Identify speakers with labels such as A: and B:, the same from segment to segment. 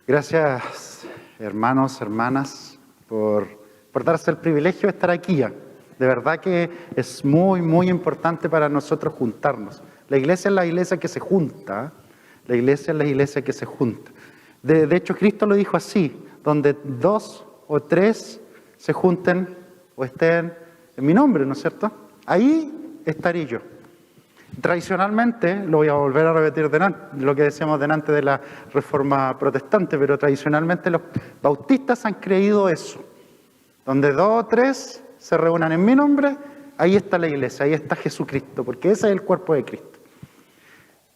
A: Gracias, hermanos, hermanas, por darse el privilegio de estar aquí ya. De verdad que es muy, muy importante para nosotros juntarnos. La iglesia es la iglesia que se junta. La iglesia es la iglesia que se junta. De hecho, Cristo lo dijo así: donde 2 o 3 se junten o estén en mi nombre, ¿no es cierto? Ahí estaré yo. Tradicionalmente, lo voy a volver a repetir lo que decíamos delante de la Reforma Protestante, pero tradicionalmente los bautistas han creído eso. Donde 2 o 3 se reúnan en mi nombre, ahí está la iglesia, ahí está Jesucristo, porque ese es el cuerpo de Cristo.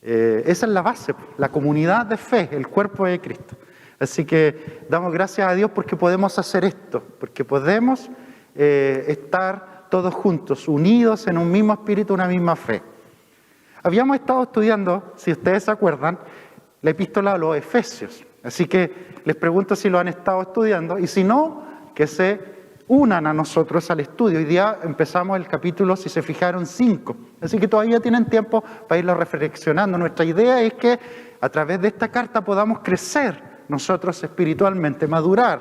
A: Esa es la base, la comunidad de fe, el cuerpo de Cristo. Así que damos gracias a Dios porque podemos hacer esto, porque podemos estar todos juntos, unidos en un mismo espíritu, una misma fe. Habíamos estado estudiando, si ustedes se acuerdan, la epístola a los Efesios. Así que les pregunto si lo han estado estudiando y si no, que se unan a nosotros al estudio. Hoy día empezamos el capítulo, si se fijaron, 5. Así que todavía tienen tiempo para irlo reflexionando. Nuestra idea es que a través de esta carta podamos crecer nosotros espiritualmente, madurar.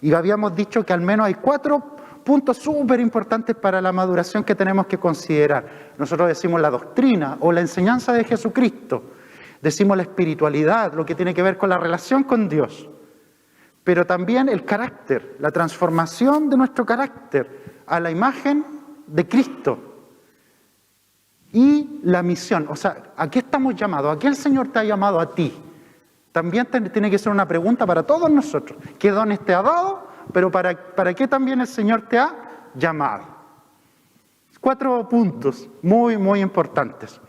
A: Y habíamos dicho que al menos hay 4 puntos súper importantes para la maduración que tenemos que considerar. Nosotros decimos la doctrina o la enseñanza de Jesucristo. Decimos la espiritualidad, lo que tiene que ver con la relación con Dios. Pero también el carácter, la transformación de nuestro carácter a la imagen de Cristo. Y la misión, o sea, ¿a qué estamos llamados? ¿A qué el Señor te ha llamado a ti? También tiene que ser una pregunta para todos nosotros. ¿Qué dones te ha dado? Pero ¿para qué también el Señor te ha llamado? 4 puntos muy, muy importantes.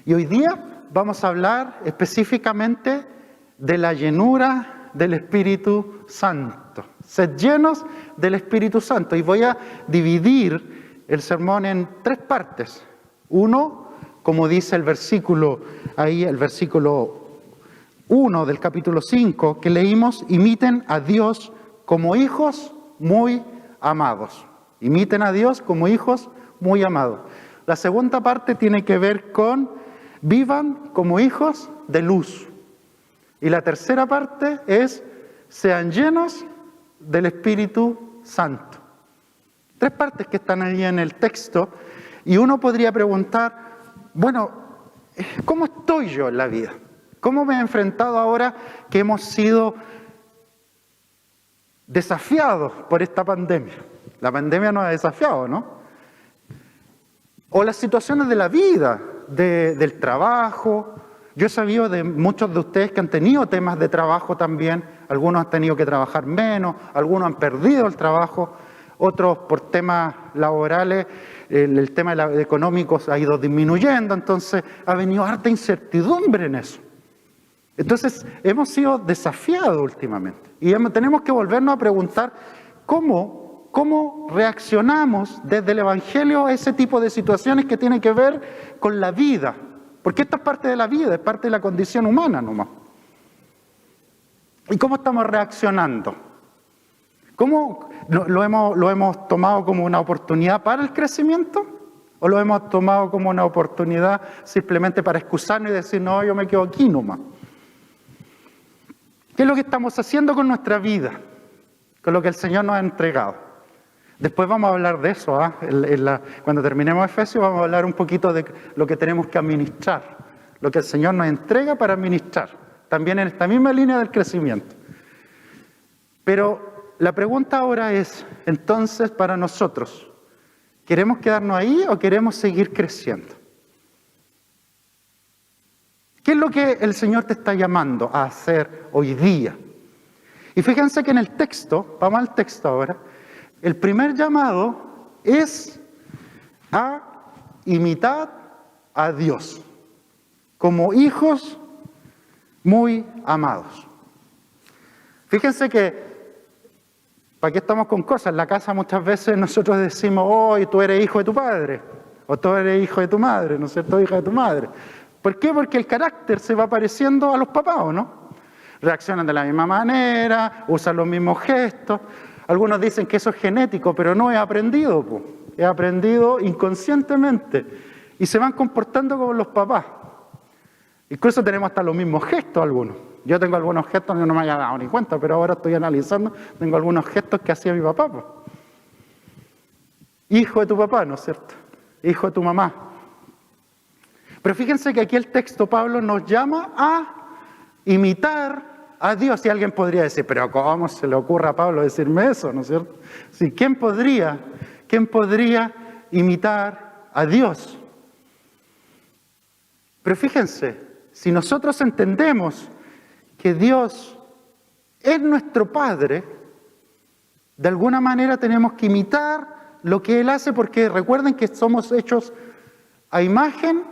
A: Y hoy día vamos a hablar específicamente de la llenura del Espíritu Santo. Sed llenos del Espíritu Santo. Y voy a dividir el sermón en 3 partes. 1, como dice el versículo, ahí el versículo 1 del capítulo 5 que leímos: imiten a Dios como hijos muy amados. Imiten a Dios como hijos muy amados. La segunda parte tiene que ver con vivan como hijos de luz. Y la tercera parte es sean llenos del Espíritu Santo. 3 partes que están ahí en el texto. Y uno podría preguntar, bueno, ¿cómo estoy yo en la vida? ¿Cómo me he enfrentado ahora que hemos sido desafiados por esta pandemia? La pandemia nos ha desafiado, ¿no? O las situaciones de la vida, del trabajo. Yo he sabido de muchos de ustedes que han tenido temas de trabajo también. Algunos han tenido que trabajar menos, algunos han perdido el trabajo, otros por temas laborales, el tema económico ha ido disminuyendo, entonces ha venido harta incertidumbre en eso. Entonces hemos sido desafiados últimamente y tenemos que volvernos a preguntar cómo reaccionamos desde el Evangelio a ese tipo de situaciones que tienen que ver con la vida. Porque esto es parte de la vida, es parte de la condición humana nomás. ¿Y cómo estamos reaccionando? ¿Cómo lo hemos tomado como una oportunidad para el crecimiento? ¿O lo hemos tomado como una oportunidad simplemente para excusarnos y decir, no, yo me quedo aquí nomás? ¿Qué es lo que estamos haciendo con nuestra vida? Con lo que el Señor nos ha entregado. Después vamos a hablar de eso, cuando terminemos Efesios vamos a hablar un poquito de lo que tenemos que administrar, lo que el Señor nos entrega para administrar, también en esta misma línea del crecimiento. Pero la pregunta ahora es, entonces, para nosotros, ¿queremos quedarnos ahí o queremos seguir creciendo? ¿Qué es lo que el Señor te está llamando a hacer hoy día? Y fíjense que en el texto, vamos al texto ahora, el primer llamado es a imitar a Dios como hijos muy amados. Fíjense que, ¿para qué estamos con cosas? En la casa muchas veces nosotros decimos, oh, tú eres hijo de tu padre, o tú eres hijo de tu madre, ¿no es cierto? Hija de tu madre. ¿Por qué? Porque el carácter se va pareciendo a los papás, ¿o no? Reaccionan de la misma manera, usan los mismos gestos. Algunos dicen que eso es genético, pero no, es aprendido, po. Es aprendido inconscientemente. Y se van comportando como los papás. Incluso tenemos hasta los mismos gestos algunos. Yo tengo algunos gestos que no me había dado ni cuenta, pero ahora estoy analizando, tengo algunos gestos que hacía mi papá. Pues. Hijo de tu papá, ¿no es cierto? Hijo de tu mamá. Pero fíjense que aquí el texto, Pablo nos llama a imitar a Dios. Y alguien podría decir, pero ¿cómo se le ocurre a Pablo decirme eso? ¿No es cierto? Sí, ¿quién podría imitar a Dios? Pero fíjense, si nosotros entendemos que Dios es nuestro Padre, de alguna manera tenemos que imitar lo que Él hace, porque recuerden que somos hechos a imagen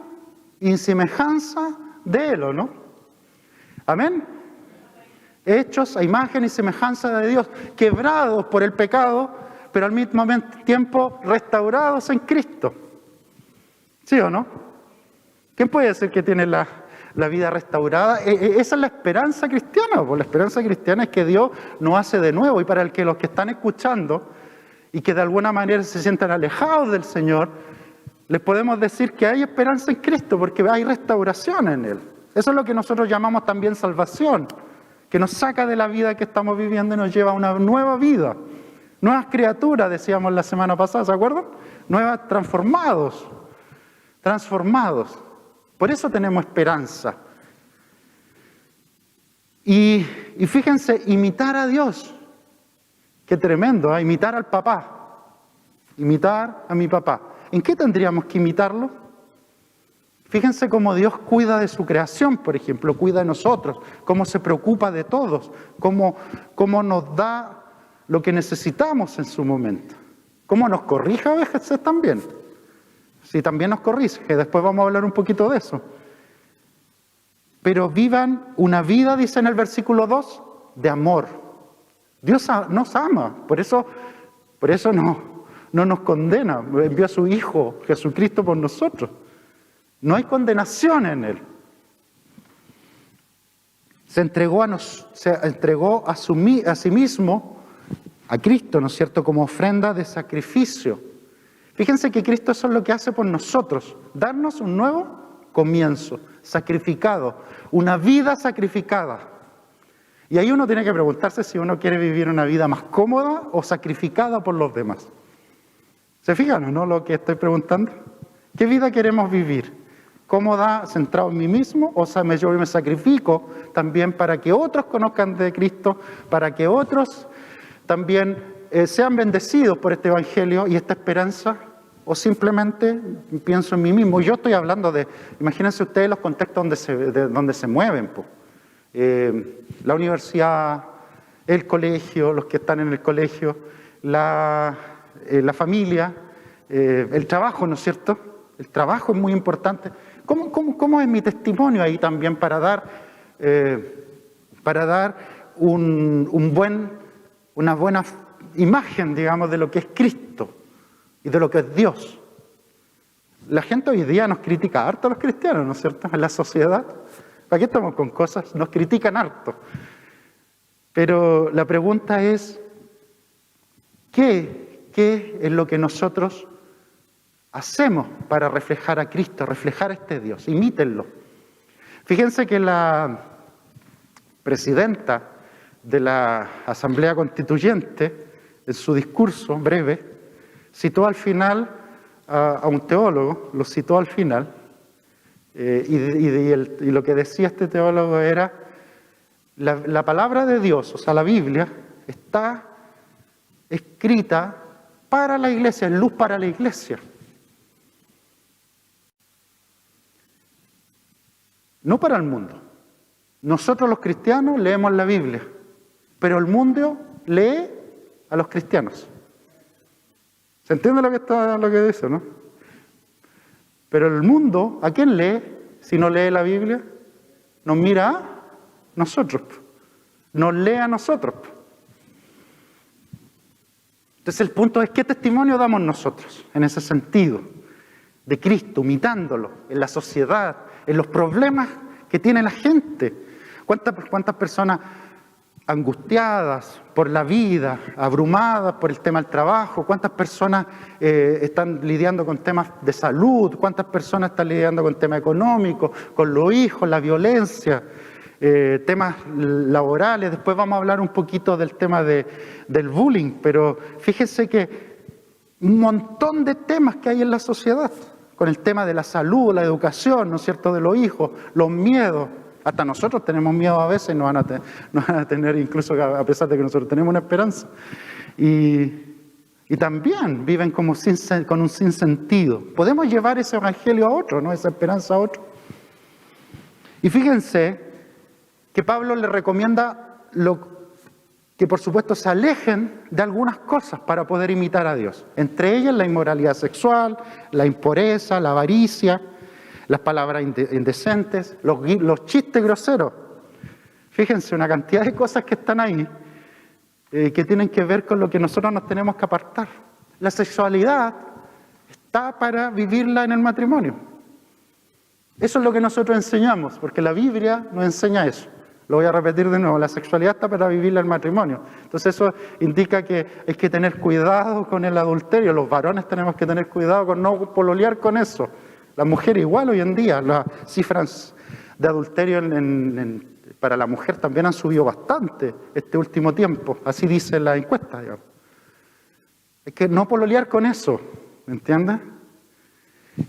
A: y semejanza de Él, ¿o no? ¿Amén? Hechos a imagen y semejanza de Dios, quebrados por el pecado, pero al mismo tiempo restaurados en Cristo. ¿Sí o no? ¿Quién puede decir que tiene la vida restaurada? Esa es la esperanza cristiana. Pues la esperanza cristiana es que Dios nos hace de nuevo. Y para los que están escuchando y que de alguna manera se sientan alejados del Señor, les podemos decir que hay esperanza en Cristo porque hay restauración en Él. Eso es lo que nosotros llamamos también salvación, que nos saca de la vida que estamos viviendo y nos lleva a una nueva vida. Nuevas criaturas, decíamos la semana pasada, ¿se acuerdan? Nuevas, transformados. Por eso tenemos esperanza. Y fíjense, imitar a Dios. Qué tremendo, ¿eh? Imitar al papá. Imitar a mi papá. ¿En qué tendríamos que imitarlo? Fíjense cómo Dios cuida de su creación, por ejemplo, cuida de nosotros, cómo se preocupa de todos, cómo nos da lo que necesitamos en su momento. Cómo nos corrige a veces también. Sí, también nos corrige, después vamos a hablar un poquito de eso. Pero vivan una vida, dice en el versículo 2, de amor. Dios nos ama, por eso no nos condena, envió a su Hijo Jesucristo por nosotros. No hay condenación en Él. Se entregó a sí mismo, a Cristo, ¿no es cierto?, como ofrenda de sacrificio. Fíjense que Cristo eso es lo que hace por nosotros, darnos un nuevo comienzo, sacrificado, una vida sacrificada. Y ahí uno tiene que preguntarse si uno quiere vivir una vida más cómoda o sacrificada por los demás. ¿Se fijan o no lo que estoy preguntando? ¿Qué vida queremos vivir? ¿Cómoda, centrado en mí mismo? ¿O sea, yo me sacrifico también para que otros conozcan de Cristo, para que otros también sean bendecidos por este evangelio y esta esperanza? ¿O simplemente pienso en mí mismo? Yo estoy hablando imagínense ustedes los contextos donde se mueven. La universidad, el colegio, los que están en el colegio, la familia, el trabajo, ¿no es cierto? El trabajo es muy importante. ¿Cómo es mi testimonio ahí también para dar una buena imagen, digamos, de lo que es Cristo y de lo que es Dios? La gente hoy día nos critica harto a los cristianos, ¿no es cierto? En la sociedad. ¿Para qué estamos con cosas? Nos critican harto. Pero la pregunta es, ¿qué es lo que nosotros hacemos para reflejar a Cristo, reflejar a este Dios? Imítenlo. Fíjense que la presidenta de la Asamblea Constituyente, en su discurso breve, citó al final a un teólogo, lo citó al final, y lo que decía este teólogo era, la palabra de Dios, o sea, la Biblia, está escrita para la iglesia, es luz para la iglesia. No para el mundo. Nosotros los cristianos leemos la Biblia, pero el mundo lee a los cristianos. ¿Se entiende lo que dice, no? Pero el mundo, ¿a quién lee si no lee la Biblia? Nos mira a nosotros, nos lee a nosotros. Entonces el punto es, ¿qué testimonio damos nosotros en ese sentido? De Cristo, imitándolo en la sociedad, en los problemas que tiene la gente. ¿Cuántas personas angustiadas por la vida, abrumadas por el tema del trabajo, cuántas personas están lidiando con temas de salud, cuántas personas están lidiando con temas económicos, con los hijos, la violencia, temas laborales. Después vamos a hablar un poquito del tema del bullying, pero fíjense que un montón de temas que hay en la sociedad, con el tema de la salud, la educación, ¿no es cierto?, de los hijos, los miedos. Hasta nosotros tenemos miedo a veces, nos van a tener incluso a pesar de que nosotros tenemos una esperanza. Y también viven como con un sinsentido. Podemos llevar ese evangelio a otro, ¿no?, esa esperanza a otro. Y fíjense que Pablo le recomienda que por supuesto se alejen de algunas cosas para poder imitar a Dios. Entre ellas la inmoralidad sexual, la impureza, la avaricia, las palabras indecentes, los chistes groseros. Fíjense, una cantidad de cosas que están ahí que tienen que ver con lo que nosotros nos tenemos que apartar. La sexualidad está para vivirla en el matrimonio. Eso es lo que nosotros enseñamos, porque la Biblia nos enseña eso. Lo voy a repetir de nuevo, la sexualidad está para vivirla en el matrimonio. Entonces eso indica que hay que tener cuidado con el adulterio. Los varones tenemos que tener cuidado con no pololear con eso. Las mujeres igual hoy en día, las cifras de adulterio para la mujer también han subido bastante este último tiempo, así dice la encuesta, digamos. Hay que no pololear con eso, ¿me entiendes?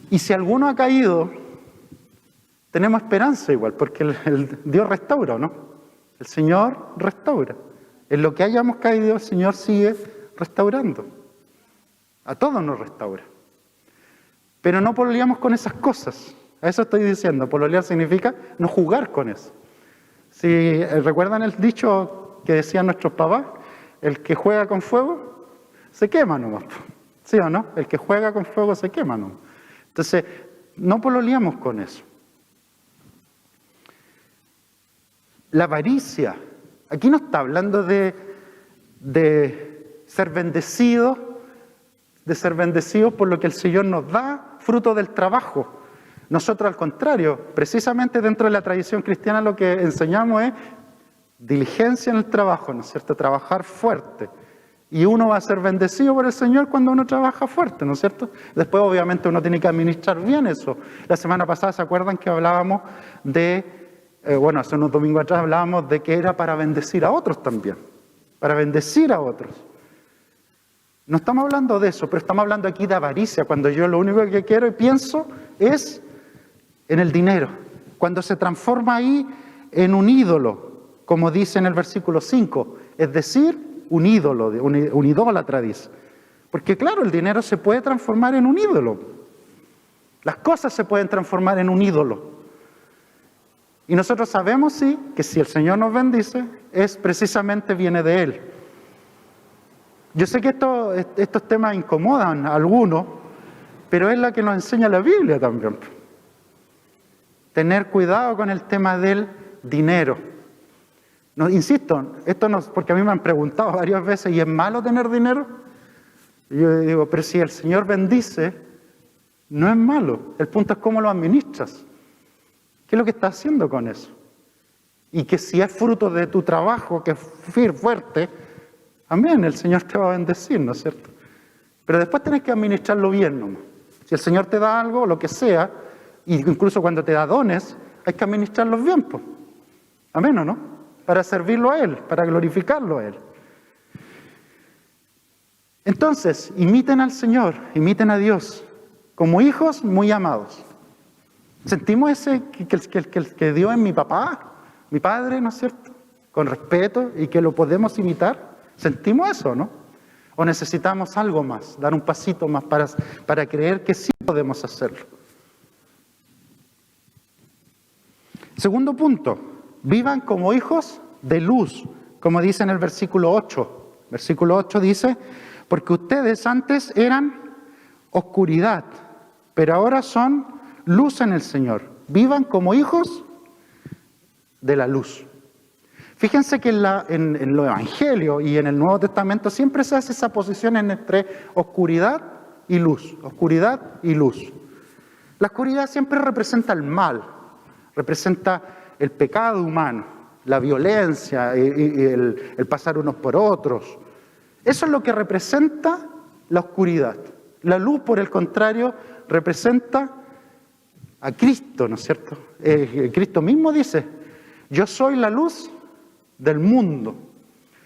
A: Y si alguno ha caído, tenemos esperanza igual, porque Dios restaura, ¿no? El Señor restaura. En lo que hayamos caído, el Señor sigue restaurando. A todos nos restaura. Pero no pololeamos con esas cosas. A eso estoy diciendo. Pololear significa no jugar con eso. Si recuerdan el dicho que decían nuestros papás, el que juega con fuego se quema nomás. ¿Sí o no? El que juega con fuego se quema nomás. Entonces, no pololeamos con eso. La avaricia. Aquí no está hablando de ser bendecidos, por lo que el Señor nos da, fruto del trabajo. Nosotros, al contrario, precisamente dentro de la tradición cristiana lo que enseñamos es diligencia en el trabajo, ¿no es cierto? Trabajar fuerte. Y uno va a ser bendecido por el Señor cuando uno trabaja fuerte, ¿no es cierto? Después, obviamente, uno tiene que administrar bien eso. La semana pasada, ¿se acuerdan que hablábamos hace unos domingos atrás hablábamos de que era para bendecir a otros también? Para bendecir a otros. No estamos hablando de eso, pero estamos hablando aquí de avaricia, cuando yo lo único que quiero y pienso es en el dinero. Cuando se transforma ahí en un ídolo, como dice en el versículo 5, es decir, un ídolo, un idólatra dice. Porque claro, el dinero se puede transformar en un ídolo. Las cosas se pueden transformar en un ídolo. Y nosotros sabemos, sí, que si el Señor nos bendice, precisamente viene de Él. Yo sé que estos temas incomodan a algunos, pero es la que nos enseña la Biblia también. Tener cuidado con el tema del dinero. No, insisto, porque a mí me han preguntado varias veces, ¿y es malo tener dinero? Y yo digo, pero si el Señor bendice, no es malo. El punto es cómo lo administras. ¿Qué es lo que estás haciendo con eso? Y que si es fruto de tu trabajo, que es fuerte, amén, el Señor te va a bendecir, ¿no es cierto? Pero después tenés que administrarlo bien nomás. Si el Señor te da algo, lo que sea, incluso cuando te da dones, hay que administrarlos bien, pues. Amén, ¿o no? Para servirlo a Él, para glorificarlo a Él. Entonces, imiten al Señor, imiten a Dios, como hijos muy amados. Sentimos que Dios es mi papá, mi padre, ¿no es cierto? Con respeto y que lo podemos imitar. ¿Sentimos eso, no? ¿O necesitamos algo más, dar un pasito más para creer que sí podemos hacerlo? Segundo punto, vivan como hijos de luz, como dice en el versículo 8. Versículo 8 dice, porque ustedes antes eran oscuridad, pero ahora son luz en el Señor. Vivan como hijos de la luz. Fíjense que en los evangelios y en el Nuevo Testamento siempre se hace esa posición entre oscuridad y luz. Oscuridad y luz. La oscuridad siempre representa el mal, representa el pecado humano. la violencia y el pasar unos por otros. Eso es lo que representa la oscuridad. La luz, por el contrario, representa a Cristo, ¿no es cierto? Cristo mismo dice, yo soy la luz del mundo.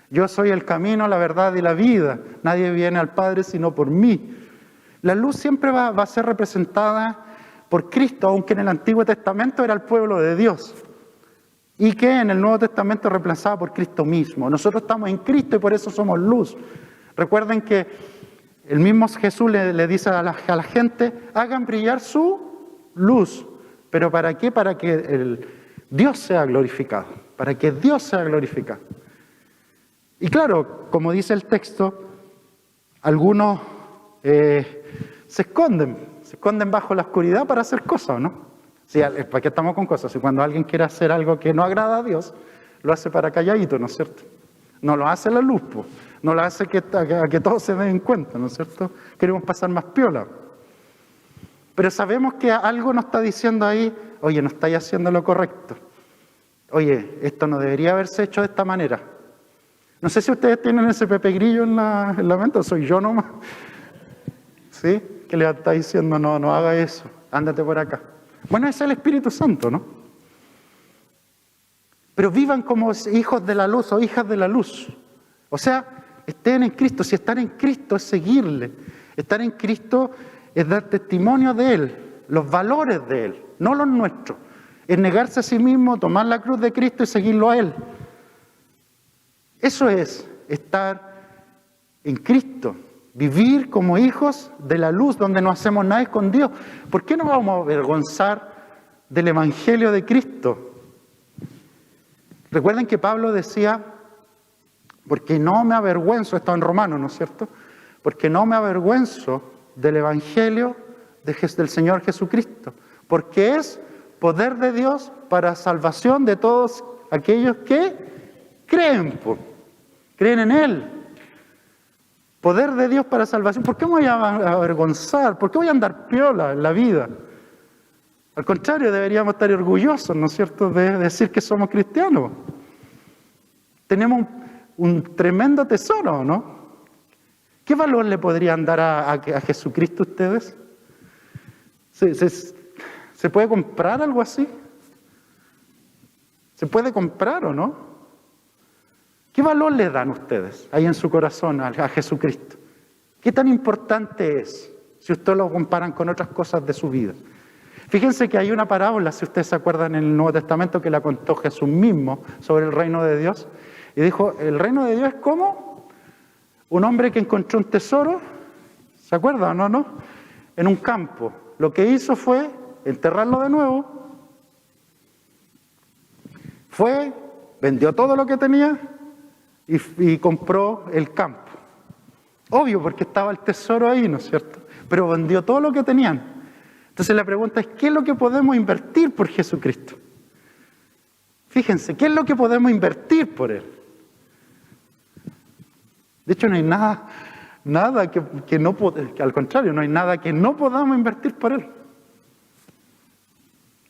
A: Yo soy el camino, la verdad y la vida. Nadie viene al Padre sino por mí. La luz siempre va a ser representada por Cristo, aunque en el Antiguo Testamento era el pueblo de Dios. Y que en el Nuevo Testamento es reemplazada por Cristo mismo. Nosotros estamos en Cristo y por eso somos luz. Recuerden que el mismo Jesús le dice a la gente, hagan brillar su luz. ¿Pero para qué? Para que Dios sea glorificado. Para que Dios sea glorificado. Y claro, como dice el texto, algunos se esconden bajo la oscuridad para hacer cosas, ¿no? Sí, ¿para qué estamos con cosas? Si cuando alguien quiere hacer algo que no agrada a Dios, lo hace para calladito, ¿no es cierto? No lo hace la luz, pues. No lo hace a que todos se den cuenta, ¿no es cierto? Queremos pasar más piola. Pero sabemos que algo nos está diciendo ahí, oye, no estáis haciendo lo correcto. Oye, esto no debería haberse hecho de esta manera. No sé si ustedes tienen ese Pepe Grillo en la mente, o soy yo nomás. ¿Sí? Que le está diciendo, no haga eso, ándate por acá. Bueno, ese es el Espíritu Santo, ¿no? Pero vivan como hijos de la luz o hijas de la luz. O sea, estén en Cristo. Si estar en Cristo es seguirle. Estar en Cristo es dar testimonio de Él, los valores de Él, no los nuestros. Es negarse a sí mismo, tomar la cruz de Cristo y seguirlo a Él. Eso es estar en Cristo. Vivir como hijos de la luz, donde no hacemos nada escondido. ¿Por qué nos vamos a avergonzar del Evangelio de Cristo? Recuerden que Pablo decía, porque no me avergüenzo, esto en Romanos, ¿no es cierto? Porque no me avergüenzo del Evangelio del Señor Jesucristo, porque es poder de Dios para salvación de todos aquellos que creen en Él. Poder de Dios para salvación. ¿Por qué me voy a avergonzar? ¿Por qué voy a andar piola en la vida? Al contrario, deberíamos estar orgullosos, ¿no es cierto?, de decir que somos cristianos. Tenemos un tremendo tesoro, ¿no? ¿Qué valor le podrían dar a Jesucristo ustedes? ¿Se puede comprar algo así? ¿Se puede comprar o no? ¿Qué valor le dan ustedes ahí en su corazón a Jesucristo? ¿Qué tan importante es si ustedes lo comparan con otras cosas de su vida? Fíjense que hay una parábola, si ustedes se acuerdan, en el Nuevo Testamento que la contó Jesús mismo sobre el reino de Dios. Y dijo, el reino de Dios es como un hombre que encontró un tesoro, ¿se acuerdan o no? En un campo. Lo que hizo fue enterrarlo de nuevo. Vendió todo lo que tenía y compró el campo. Obvio, porque estaba el tesoro ahí, ¿no es cierto? Pero vendió todo lo que tenían. Entonces la pregunta es, ¿qué es lo que podemos invertir por Jesucristo? Fíjense, ¿qué es lo que podemos invertir por Él? De hecho, no hay nada que no, al contrario, no hay nada que no podamos invertir por Él.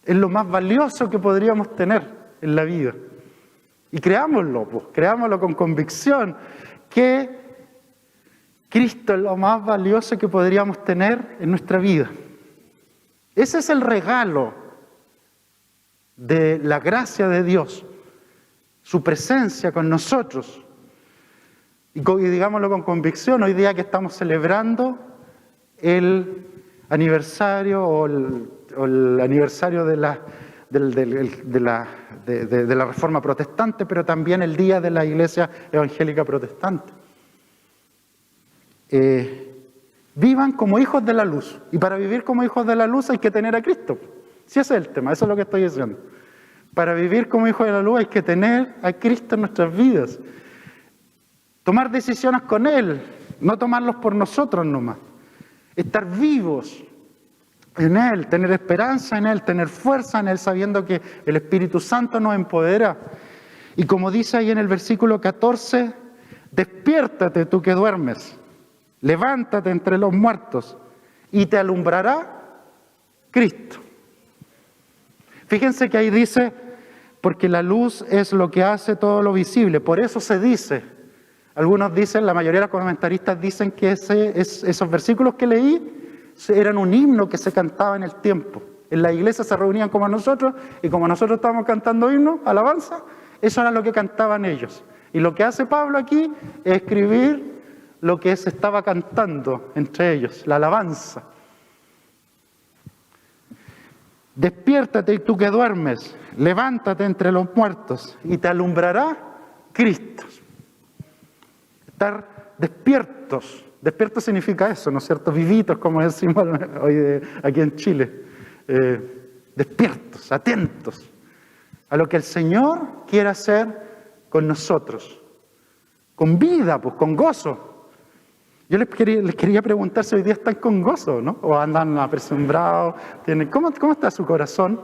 A: Es lo más valioso que podríamos tener en la vida. Y creámoslo con convicción, que Cristo es lo más valioso que podríamos tener en nuestra vida. Ese es el regalo de la gracia de Dios, su presencia con nosotros. Y digámoslo con convicción, hoy día que estamos celebrando el aniversario o el aniversario de la Reforma Protestante, pero también el día de la Iglesia Evangélica Protestante. Vivan como hijos de la luz. Y para vivir como hijos de la luz hay que tener a Cristo. Si ese es el tema, eso es lo que estoy diciendo. Para vivir como hijos de la luz hay que tener a Cristo en nuestras vidas. Tomar decisiones con Él, no tomarlos por nosotros nomás. Estar vivos en Él, tener esperanza en Él, tener fuerza en Él, sabiendo que el Espíritu Santo nos empodera. Y como dice ahí en el versículo 14, despiértate tú que duermes, levántate entre los muertos y te alumbrará Cristo. Fíjense que ahí dice, porque la luz es lo que hace todo lo visible. Por eso se dice, algunos dicen, la mayoría de los comentaristas dicen que esos versículos que leí eran un himno que se cantaba en el tiempo. En la iglesia se reunían como nosotros, y como nosotros estábamos cantando himnos, alabanza, eso era lo que cantaban ellos. Y lo que hace Pablo aquí es escribir lo que se estaba cantando entre ellos, la alabanza. Despiértate tú que duermes, levántate entre los muertos y te alumbrará Cristo. Estar despiertos. Despierto significa eso, ¿no es cierto? Vivitos, como decimos hoy aquí en Chile. Despiertos, atentos a lo que el Señor quiere hacer con nosotros. Con vida, pues, con gozo. Yo les quería preguntar si hoy día están con gozo, ¿no? O andan apresumbrados. ¿Cómo está su corazón?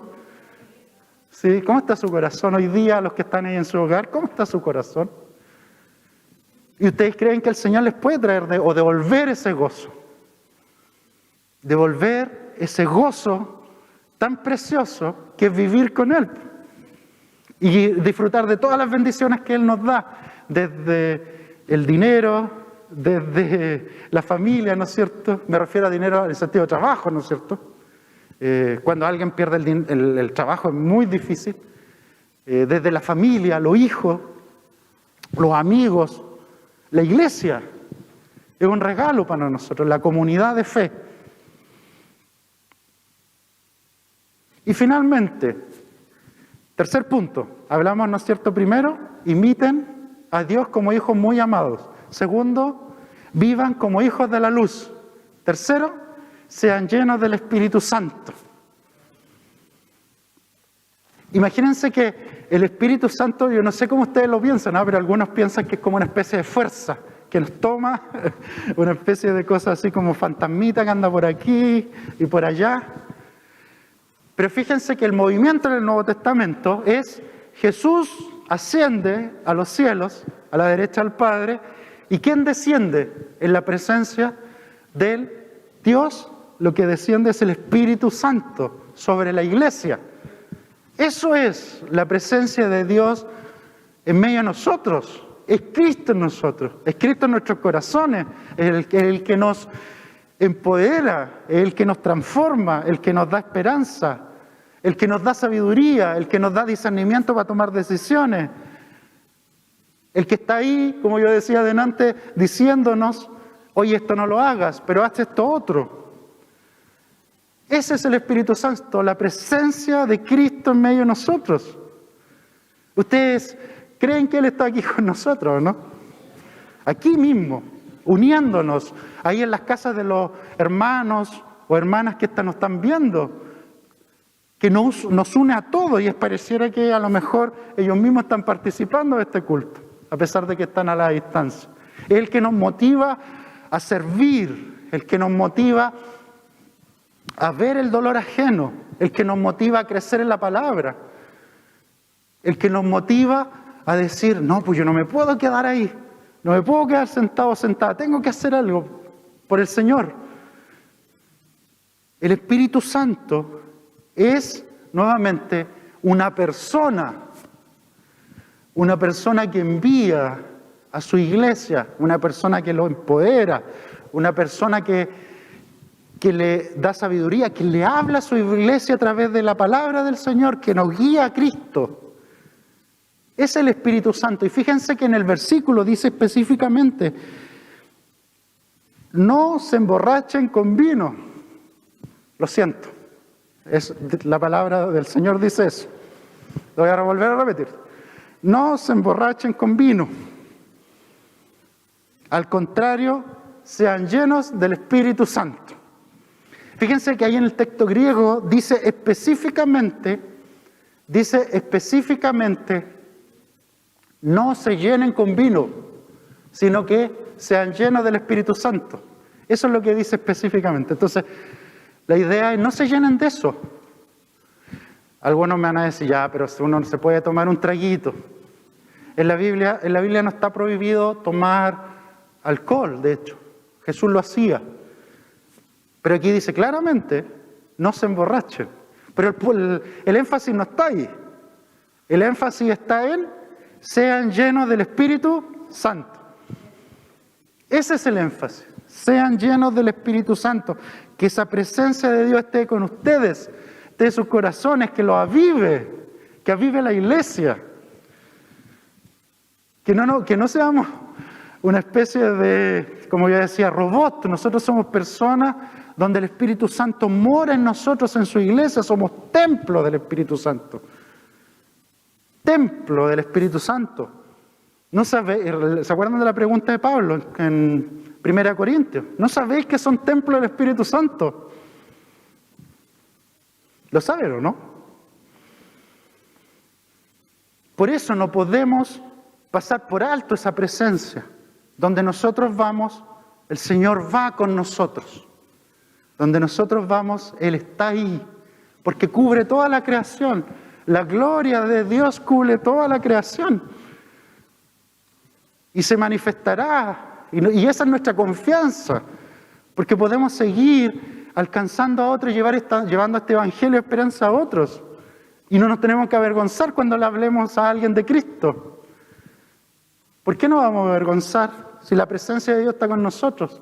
A: ¿Sí? ¿Cómo está su corazón hoy día, los que están ahí en su hogar? ¿Cómo está su corazón? ¿Y ustedes creen que el Señor les puede traer o devolver ese gozo? Devolver ese gozo tan precioso que es vivir con Él. Y disfrutar de todas las bendiciones que Él nos da. Desde el dinero, desde la familia, ¿no es cierto? Me refiero a dinero en el sentido de trabajo, ¿no es cierto? Cuando alguien pierde el trabajo es muy difícil. Desde la familia, los hijos, los amigos, la iglesia. Es un regalo para nosotros, la comunidad de fe. Y finalmente, tercer punto, hablamos, ¿no es cierto? Primero, imiten a Dios como hijos muy amados. Segundo, vivan como hijos de la luz. Tercero, sean llenos del Espíritu Santo. Imagínense que el Espíritu Santo, yo no sé cómo ustedes lo piensan, ¿no? Pero algunos piensan que es como una especie de fuerza que nos toma, una especie de cosa así como fantasmita que anda por aquí y por allá. Pero fíjense que el movimiento en el Nuevo Testamento es Jesús asciende a los cielos, a la derecha del Padre, ¿y quién desciende en la presencia del Dios? Lo que desciende es el Espíritu Santo sobre la iglesia. Eso es la presencia de Dios en medio de nosotros. Es Cristo en nosotros, es Cristo en nuestros corazones, es el que nos empodera, es el que nos transforma, el que nos da esperanza, el que nos da sabiduría, el que nos da discernimiento para tomar decisiones. El que está ahí, como yo decía delante, diciéndonos, oye, esto no lo hagas, pero haz esto otro. Ese es el Espíritu Santo, la presencia de Cristo en medio de nosotros. Ustedes creen que Él está aquí con nosotros, ¿no? Aquí mismo, uniéndonos, ahí en las casas de los hermanos o hermanas que nos están viendo, que nos une a todos y pareciera que a lo mejor ellos mismos están participando de este culto, a pesar de que están a la distancia. Es el que nos motiva a servir, el que nos motiva a ver el dolor ajeno, el que nos motiva a crecer en la palabra, el que nos motiva a decir, no, pues yo no me puedo quedar ahí, no me puedo quedar sentado o sentada, tengo que hacer algo por el Señor. El Espíritu Santo es nuevamente una persona que envía a su iglesia, una persona que lo empodera, una persona que le da sabiduría, que le habla a su iglesia a través de la palabra del Señor, que nos guía a Cristo. Es el Espíritu Santo. Y fíjense que en el versículo dice específicamente, no se emborrachen con vino. Lo siento. La palabra del Señor dice eso. Lo voy a volver a repetir. No se emborrachen con vino. Al contrario, sean llenos del Espíritu Santo. Fíjense que ahí en el texto griego dice específicamente, no se llenen con vino, sino que sean llenos del Espíritu Santo. Eso es lo que dice específicamente. Entonces, la idea es no se llenen de eso. Algunos me van a decir, ya, pero uno no se puede tomar un traguito. En la Biblia no está prohibido tomar alcohol, de hecho. Jesús lo hacía. Pero aquí dice claramente, no se emborrachen. Pero el énfasis no está ahí. El énfasis está en sean llenos del Espíritu Santo. Ese es el énfasis. Sean llenos del Espíritu Santo. Que esa presencia de Dios esté con ustedes, esté en sus corazones, que lo avive, que avive la iglesia. Que no seamos una especie de, como yo decía, robot. Nosotros somos personas donde el Espíritu Santo mora en nosotros, en su iglesia. Somos templo del Espíritu Santo. Templo del Espíritu Santo. ¿No sabéis? ¿Se acuerdan de la pregunta de Pablo en 1 Corintios? ¿No sabéis que son templo del Espíritu Santo? ¿Lo saben o no? Por eso no podemos pasar por alto esa presencia. Donde nosotros vamos, el Señor va con nosotros. Donde nosotros vamos, Él está ahí. Porque cubre toda la creación. La gloria de Dios cubre toda la creación. Y se manifestará. Y esa es nuestra confianza. Porque podemos seguir alcanzando a otros y llevando este evangelio de esperanza a otros. Y no nos tenemos que avergonzar cuando le hablemos a alguien de Cristo. ¿Por qué no vamos a avergonzar si la presencia de Dios está con nosotros?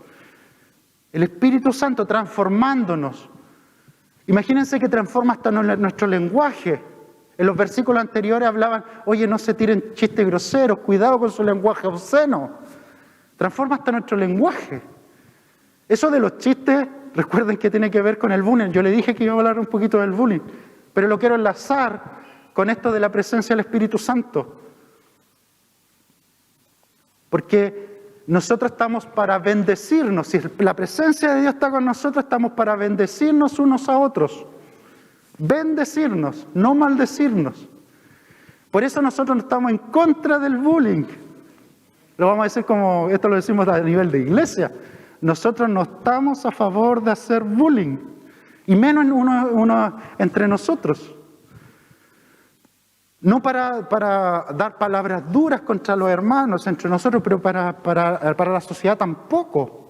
A: El Espíritu Santo transformándonos. Imagínense que transforma hasta nuestro lenguaje. En los versículos anteriores hablaban, oye, no se tiren chistes groseros, cuidado con su lenguaje obsceno. Transforma hasta nuestro lenguaje. Eso de los chistes, recuerden que tiene que ver con el bullying. Yo le dije que iba a hablar un poquito del bullying, pero lo quiero enlazar con esto de la presencia del Espíritu Santo. Porque nosotros estamos para bendecirnos. Si la presencia de Dios está con nosotros, estamos para bendecirnos unos a otros. Bendecirnos, no maldecirnos. Por eso nosotros no estamos en contra del bullying. Lo vamos a decir como, esto lo decimos a nivel de iglesia. Nosotros no estamos a favor de hacer bullying. Y menos uno entre nosotros. No para dar palabras duras contra los hermanos entre nosotros, pero para la sociedad tampoco.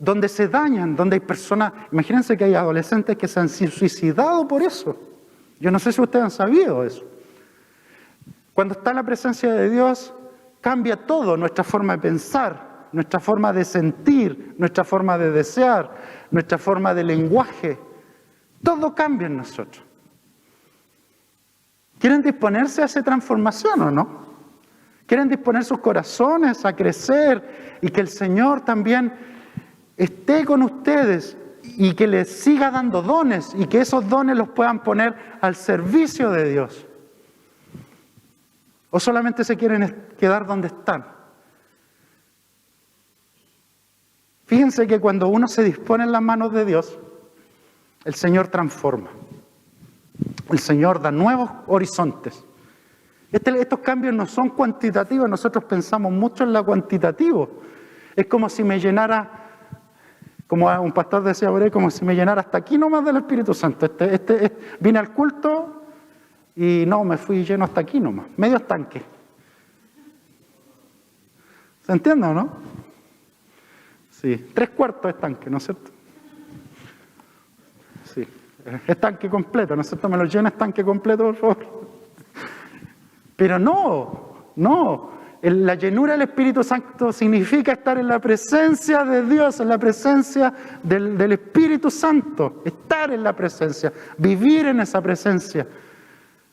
A: Donde se dañan, donde hay personas, imagínense que hay adolescentes que se han suicidado por eso. Yo no sé si ustedes han sabido eso. Cuando está en la presencia de Dios, cambia todo, nuestra forma de pensar, nuestra forma de sentir, nuestra forma de desear, nuestra forma de lenguaje. Todo cambia en nosotros. ¿Quieren disponerse a esa transformación o no? ¿Quieren disponer sus corazones a crecer y que el Señor también esté con ustedes y que les siga dando dones y que esos dones los puedan poner al servicio de Dios? ¿O solamente se quieren quedar donde están? Fíjense que cuando uno se dispone en las manos de Dios, el Señor transforma. El Señor da nuevos horizontes. Estos cambios no son cuantitativos, nosotros pensamos mucho en lo cuantitativo. Es como si me llenara, como un pastor decía por ahí, como si me llenara hasta aquí nomás del Espíritu Santo. Vine al culto y no, me fui lleno hasta aquí nomás, medio estanque. ¿Se entiende o no? Sí, 3/4 estanque, ¿no es cierto? Sí, estanque completo, ¿no es cierto? Me lo llena estanque completo, por favor. Pero no. La llenura del Espíritu Santo significa estar en la presencia de Dios, en la presencia del Espíritu Santo. Estar en la presencia, vivir en esa presencia,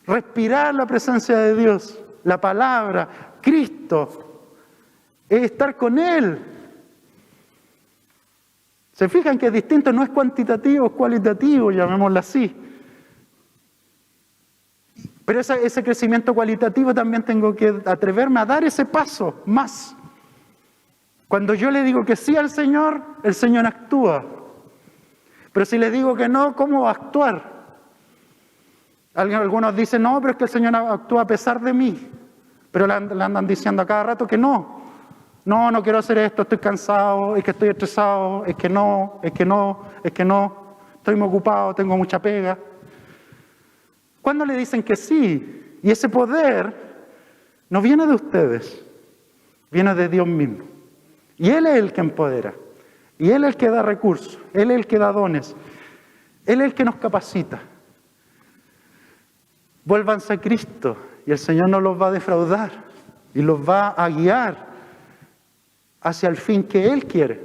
A: respirar la presencia de Dios, la palabra, Cristo, es estar con Él. ¿Se fijan que es distinto? No es cuantitativo, es cualitativo, llamémoslo así. Pero ese crecimiento cualitativo también tengo que atreverme a dar ese paso más. Cuando yo le digo que sí al Señor, el Señor actúa. Pero si le digo que no, ¿cómo va a actuar? Algunos dicen, no, pero es que el Señor actúa a pesar de mí. Pero le andan diciendo a cada rato que no. No quiero hacer esto, estoy cansado, es que estoy estresado, es que no, estoy muy ocupado, tengo mucha pega. ¿Cuándo le dicen que sí? Y ese poder no viene de ustedes, viene de Dios mismo. Y Él es el que empodera, y Él es el que da recursos, Él es el que da dones, Él es el que nos capacita. Vuélvanse a Cristo y el Señor no los va a defraudar y los va a guiar hacia el fin que Él quiere.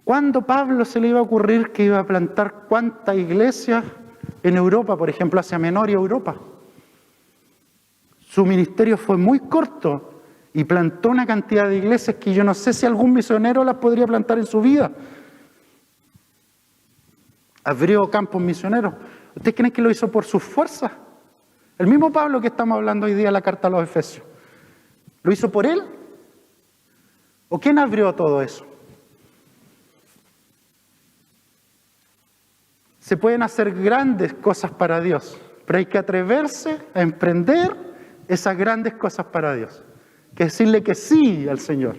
A: ¿Cuándo a Pablo se le iba a ocurrir que iba a plantar cuántas iglesias en Europa, por ejemplo, Asia Menor y Europa? Su ministerio fue muy corto y plantó una cantidad de iglesias que yo no sé si algún misionero las podría plantar en su vida. Abrió campos misioneros. ¿Ustedes creen que lo hizo por sus fuerzas? El mismo Pablo que estamos hablando hoy día en la carta a los Efesios. ¿Lo hizo por él? ¿O quién abrió todo eso? Se pueden hacer grandes cosas para Dios, pero hay que atreverse a emprender esas grandes cosas para Dios. Que decirle que sí al Señor.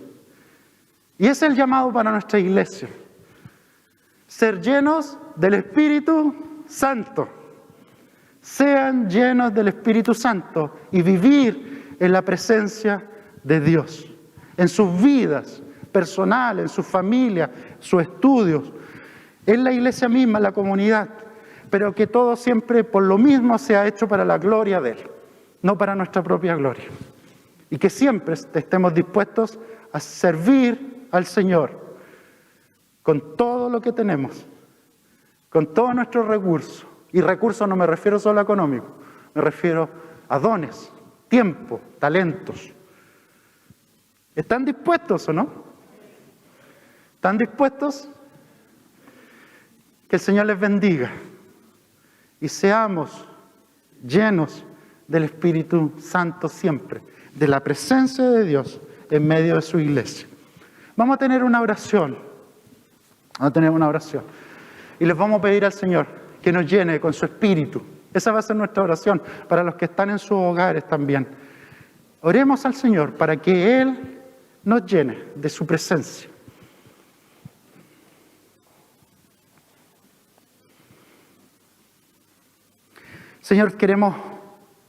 A: Y ese es el llamado para nuestra iglesia. Ser llenos del Espíritu Santo. Sean llenos del Espíritu Santo y vivir en la presencia de Dios. En sus vidas personales, en sus familias, sus estudios, en la iglesia misma, en la comunidad. Pero que todo siempre por lo mismo sea hecho para la gloria de Él, no para nuestra propia gloria. Y que siempre estemos dispuestos a servir al Señor con todo lo que tenemos, con todos nuestros recursos. Y recursos no me refiero solo a económicos, me refiero a dones, tiempo, talentos. ¿Están dispuestos o no? ¿Están dispuestos? Que el Señor les bendiga y seamos llenos del Espíritu Santo siempre, de la presencia de Dios en medio de su iglesia. Vamos a tener una oración. Y les vamos a pedir al Señor que nos llene con su Espíritu. Esa va a ser nuestra oración para los que están en sus hogares también. Oremos al Señor para que Él nos llene de su presencia. Señor, queremos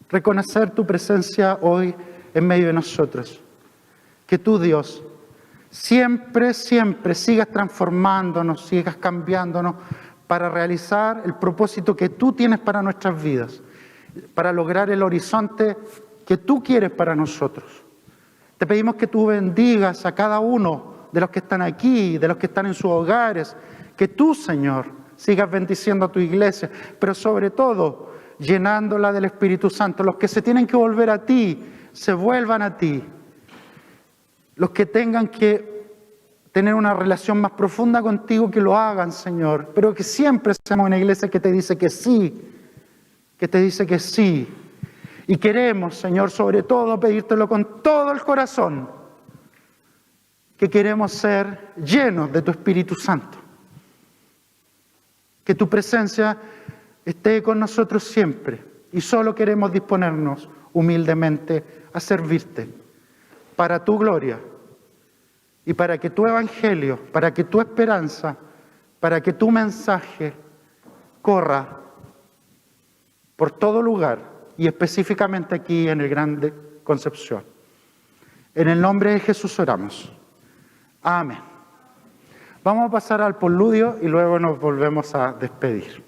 A: reconocer tu presencia hoy en medio de nosotros. Que tú, Dios, siempre sigas transformándonos, sigas cambiándonos para realizar el propósito que tú tienes para nuestras vidas, para lograr el horizonte que tú quieres para nosotros. Te pedimos que tú bendigas a cada uno de los que están aquí, de los que están en sus hogares, que tú, Señor, sigas bendiciendo a tu iglesia, pero sobre todo llenándola del Espíritu Santo. Los que se tienen que volver a ti, se vuelvan a ti. Los que tengan que tener una relación más profunda contigo, que lo hagan, Señor. Pero que siempre seamos una iglesia que te dice que sí. Que te dice que sí. Y queremos, Señor, sobre todo pedírtelo con todo el corazón. Que queremos ser llenos de tu Espíritu Santo. Que tu presencia esté con nosotros siempre. Y solo queremos disponernos humildemente a servirte para tu gloria. Y para que tu evangelio, para que tu esperanza, para que tu mensaje corra por todo lugar y específicamente aquí en el Grande Concepción. En el nombre de Jesús oramos. Amén. Vamos a pasar al postludio y luego nos volvemos a despedir.